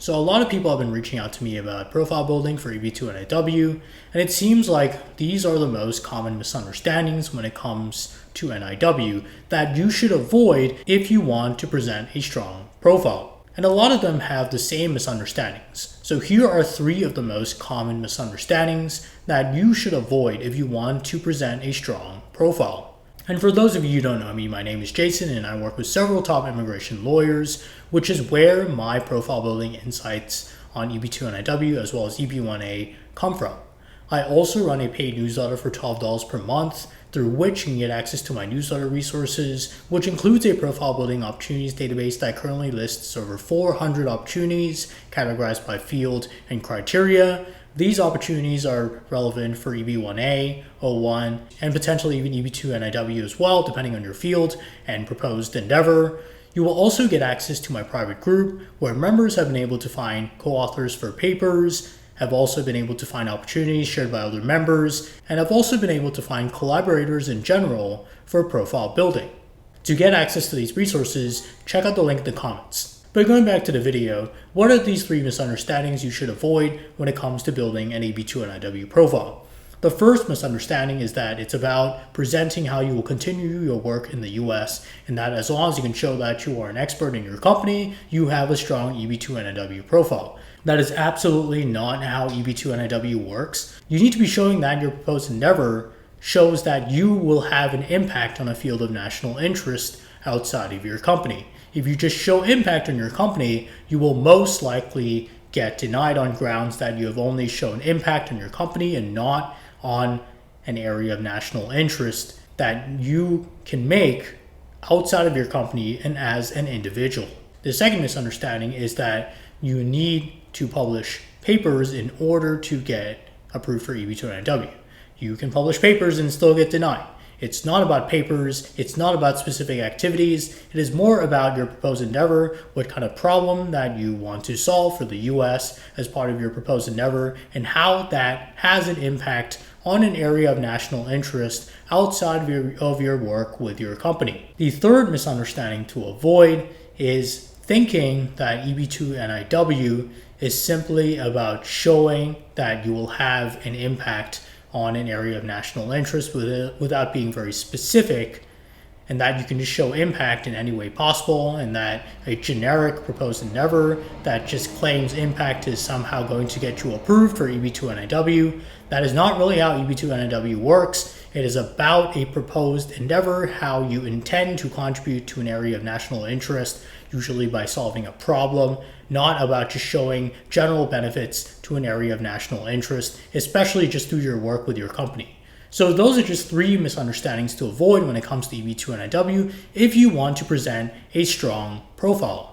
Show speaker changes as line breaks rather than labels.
So a lot of people have been reaching out to me about profile building for EB-2 NIW, and it seems like these are the most common misunderstandings when it comes to NIW that you should avoid if you want to present a strong profile. And a lot of them have the same misunderstandings. So here are 3 of the most common misunderstandings that you should avoid if you want to present a strong profile. And for those of you who don't know me, my name is Jason and I work with several top immigration lawyers, which is where my profile building insights on EB-2 NIW as well as EB-1A come from. I also run a paid newsletter for $12 per month, through which you can get access to my newsletter resources, which includes a profile building opportunities database that currently lists over 400 opportunities categorized by field and criteria. These opportunities are relevant for EB-1A, O1, and potentially even EB-2 NIW as well, depending on your field and proposed endeavor. You will also get access to my private group, where members have been able to find co-authors for papers, have also been able to find opportunities shared by other members, and have also been able to find collaborators in general for profile building. To get access to these resources, check out the link in the comments. But going back to the video, what are these 3 misunderstandings you should avoid when it comes to building an EB-2 NIW profile? The first misunderstanding is that it's about presenting how you will continue your work in the US, and that as long as you can show that you are an expert in your company, you have a strong EB-2 NIW profile. That is absolutely not how EB-2 NIW works. You need to be showing that your proposed endeavor shows that you will have an impact on a field of national interest outside of your company. If you just show impact on your company, you will most likely get denied on grounds that you have only shown impact on your company and not on an area of national interest that you can make outside of your company and as an individual. The second misunderstanding is that you need to publish papers in order to get approved for EB-2 NIW. You can publish papers and still get denied. It's not about papers, it's not about specific activities, it is more about your proposed endeavor, what kind of problem that you want to solve for the US as part of your proposed endeavor, and how that has an impact on an area of national interest outside of your work with your company. The third misunderstanding to avoid is thinking that EB-2 NIW is simply about showing that you will have an impact on an area of national interest without being very specific, and that you can just show impact in any way possible, and that a generic proposed endeavor that just claims impact is somehow going to get you approved for EB-2 NIW. That is not really how EB-2 NIW works. It is about a proposed endeavor, how you intend to contribute to an area of national interest, usually by solving a problem, not about just showing general benefits to an area of national interest, especially just through your work with your company. So those are just 3 misunderstandings to avoid when it comes to EB-2 NIW if you want to present a strong profile.